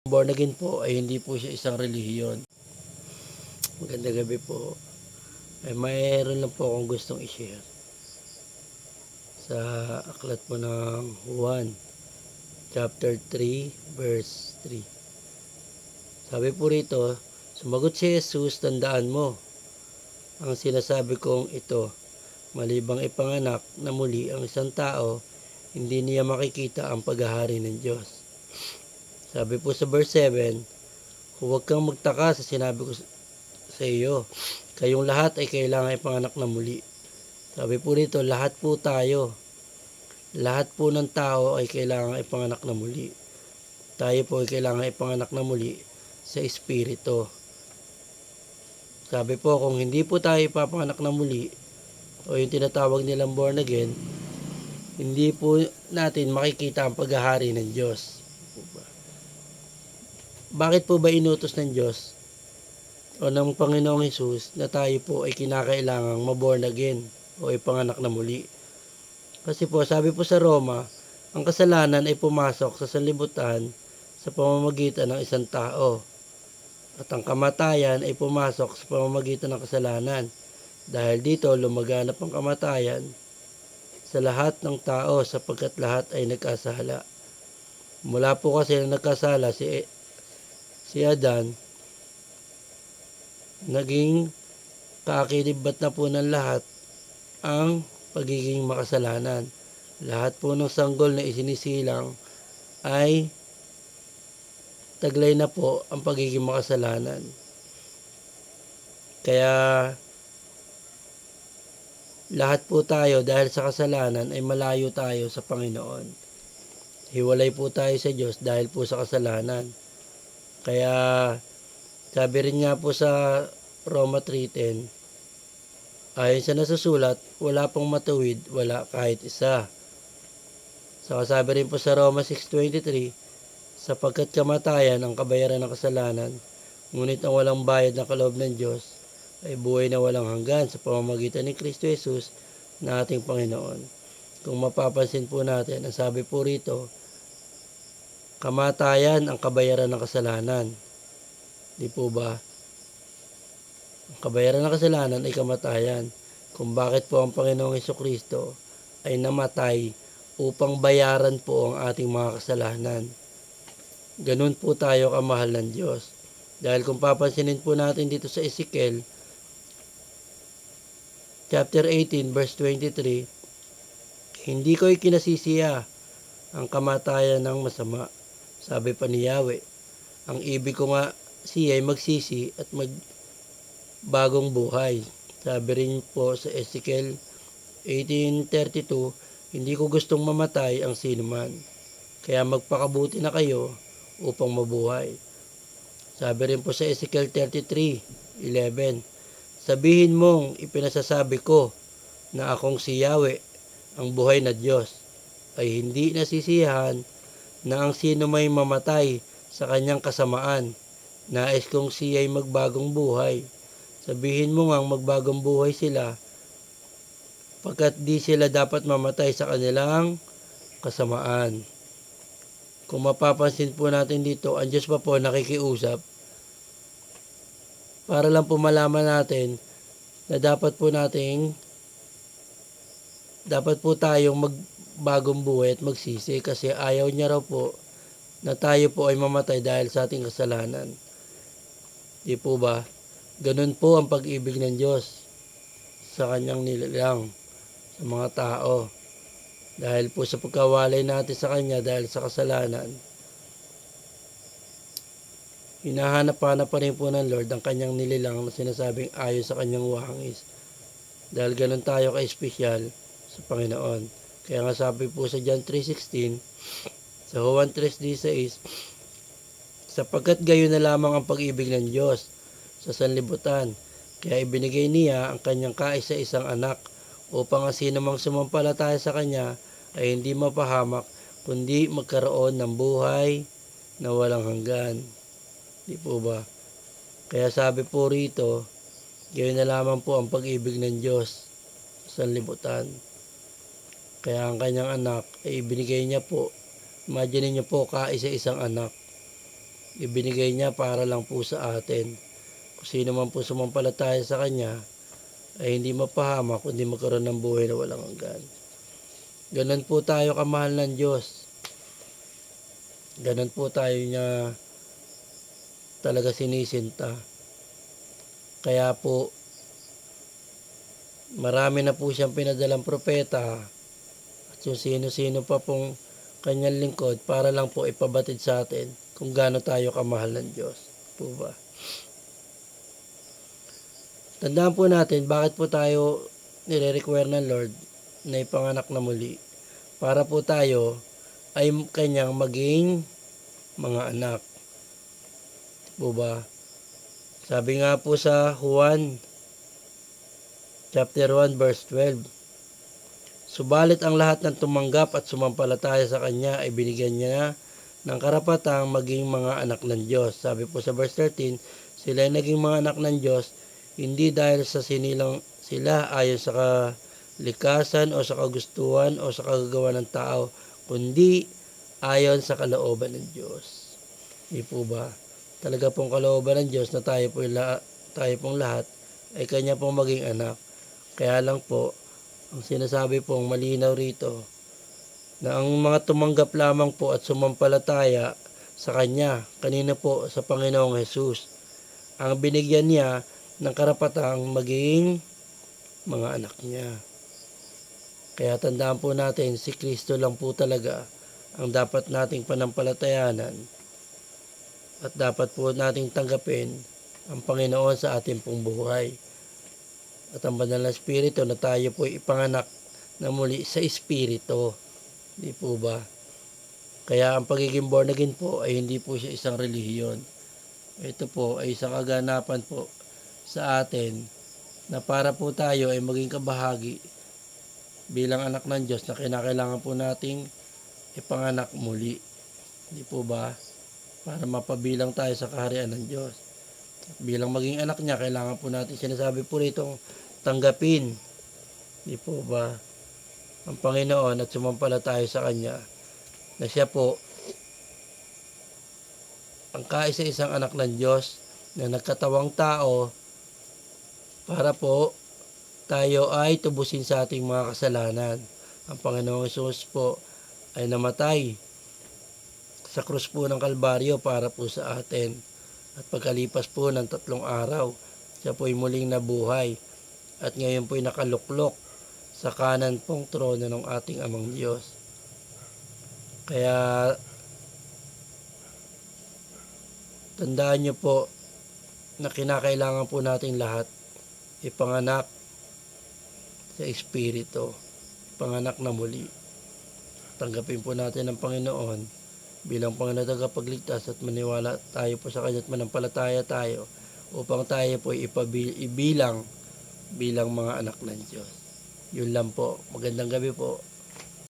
Born again po ay hindi po siya isang relihiyon. Magandang gabi po. Ay mayroon lang po akong gustong i-share sa aklat po ng Juan chapter 3 verse 3. Sabi po rito, sumagot si Jesus, tandaan mo ang sinasabi kong ito, malibang ipanganak na muli ang isang tao, hindi niya makikita ang paghahari ng Diyos. Sabi po sa verse 7, huwag kang magtaka sa sinabi ko sa iyo, kayong lahat ay kailangan ipanganak na muli. Sabi po rito, lahat po tayo, lahat po ng tao ay kailangan ipanganak na muli. Tayo po ay kailangan ipanganak na muli sa Espiritu. Sabi po, kung hindi po tayo ipapanganak na muli, o yung tinatawag nilang born again, hindi po natin makikita ang paghahari ng Diyos. Bakit po ba inutos ng Diyos o ng Panginoong Hesus na tayo po ay kinakailangang maborn again o ipanganak na muli? Kasi po, sabi po sa Roma, ang kasalanan ay pumasok sa sanlibutan sa pamamagitan ng isang tao. At ang kamatayan ay pumasok sa pamamagitan ng kasalanan. Dahil dito, lumaganap ang kamatayan sa lahat ng tao sapagkat lahat ay nagkasala. Mula po kasi na nagkasala si Adan, naging kaakilibat na po ng lahat ang pagiging makasalanan. Lahat po ng sanggol na isinisilang ay taglay na po ang pagiging makasalanan. Kaya lahat po tayo dahil sa kasalanan ay malayo tayo sa Panginoon. Hiwalay po tayo sa Diyos dahil po sa kasalanan. Kaya sabi rin nga po sa Roma 3:10, ayon sa nasusulat, wala pong matuwid, wala kahit isa. So sabi rin po sa Roma 6:23, sapagkat kamatayan ang kabayaran ng kasalanan, ngunit ang walang bayad na kaloob ng Diyos ay buhay na walang hanggan sa pamamagitan ni Kristo Jesus na ating Panginoon. Kung mapapansin po natin, ang sabi po rito, kamatayan ang kabayaran ng kasalanan. Di po ba? Ang kabayaran ng kasalanan ay kamatayan. Kung bakit po ang Panginoong Hesukristo ay namatay upang bayaran po ang ating mga kasalanan. Ganun po tayo kamahal ng Diyos. Dahil kung papansinin po natin dito sa Ezekiel chapter 18 verse 23, hindi ko ikinasisiya ang kamatayan ng masama. Sabi pa ni Yahweh, ang ibig ko nga siya ay magsisi at magbagong buhay. Sabi rin po sa Ezekiel 18:32, hindi ko gustong mamatay ang sinuman, kaya magpakabuti na kayo upang mabuhay. Sabi rin po sa Ezekiel 33:11, sabihin mong ipinasasabi ko na akong si Yahweh, ang buhay na Diyos, ay hindi nasisiyahan na ang sino may mamatay sa kanyang kasamaan. Nais kong siya ay magbagong buhay. Sabihin mo ngang magbagong buhay sila, pagkat di sila dapat mamatay sa kanilang kasamaan. Kung mapapansin po natin dito, ang Diyos pa po nakikiusap para lang po malaman natin na dapat po tayong magbagong buhay at magsisi, kasi ayaw niya raw po na tayo po ay mamatay dahil sa ating kasalanan. Di po ba? Ganun po ang pag-ibig ng Diyos sa kanyang nilalang sa mga tao. Dahil po sa pagkawalay natin sa kanya dahil sa kasalanan, hinahanap-hanap pa rin po ng Lord ang kanyang nilalang na sinasabing ayon sa kanyang wangis. Dahil ganun tayo ka-espesyal sa Panginoon. Kaya nga sabi po sa John 3:16, sa Juan 3:16, sapagkat gayon na lamang ang pag-ibig ng Diyos sa sanlibutan, kaya ibinigay niya ang kanyang kaisa-isang anak upang ang sino mang sumampalataya sa kanya ay hindi mapahamak, kundi magkaroon ng buhay na walang hanggan. Di po ba? Kaya sabi po rito, gayon na lamang po ang pag-ibig ng Diyos sa sanlibutan. Kaya ang kanyang anak ay ibinigay niya po. Imagine niyo po, kaisa-isang anak. ibinigay niya para lang po sa atin. Kung sino man po sumampalataya sa Kanya, ay hindi mapahamak, kundi magkaroon ng buhay na walang hanggan. Ganon po tayo kamahal ng Diyos. Ganon po tayo niya talaga sinisinta. Kaya po, marami na po siyang pinadalang propeta at yung sino-sino pa pong kanyang lingkod para lang po ipabatid sa atin kung gaano tayo kamahal ng Diyos. Po ba? Tandaan po natin bakit po tayo nire-require ng Lord na ipanganak na muli. Para po tayo ay kanyang maging mga anak. Po ba? Sabi nga po sa Juan chapter 1 verse 12. Subalit ang lahat ng tumanggap at sumampalataya sa Kanya ay binigyan niya ng karapatang maging mga anak ng Diyos. Sabi po sa verse 13, sila ay naging mga anak ng Diyos hindi dahil sa sinilang sila ayon sa kalikasan o sa kagustuhan o sa kagagawa ng tao, kundi ayon sa kalooban ng Diyos. Di po ba? Talaga pong kalooban ng Diyos na tayo pong lahat ay Kanya pong maging anak. Kaya lang po, ang sinasabi pong malinaw rito, na ang mga tumanggap lamang po at sumampalataya sa Kanya, kanina po sa Panginoong Hesus, ang binigyan niya ng karapatang maging mga anak niya. Kaya tandaan po natin, si Kristo lang po talaga ang dapat nating panampalatayanan at dapat po nating tanggapin ang Panginoon sa ating pong buhay. At ang banal na Espiritu na tayo po ipanganak na muli sa Espiritu. Di po ba? Kaya ang pagiging born again po ay hindi po siya isang relihiyon. Ito po ay isang kaganapan po sa atin na para po tayo ay maging kabahagi bilang anak ng Diyos na kinakailangan po nating ipanganak muli. Di po ba? Para mapabilang tayo sa kaharian ng Diyos. Bilang maging anak niya, kailangan po natin sinasabi po rito tanggapin. Di po ba? Ang Panginoon at sumampalataya sa Kanya na siya po ang kaisa-isang anak ng Diyos na nagkatawang tao para po tayo ay tubusin sa ating mga kasalanan. Ang Panginoong Hesus po ay namatay sa krus po ng Kalbaryo para po sa atin. At pagkalipas po ng 3 araw, siya po ay muling nabuhay at ngayon po ay nakaluklok sa kanan pong trono ng ating Amang Diyos. Kaya tandaan niyo po na kinakailangan po natin lahat ipanganak sa Espiritu, ipanganak na muli. Tanggapin po natin ang Panginoon bilang Panginoon tagapagligtas at maniwala tayo po sa Kanya at manampalataya tayo upang tayo po ibilang bilang mga anak ng Diyos. Yun lang po. Magandang gabi po.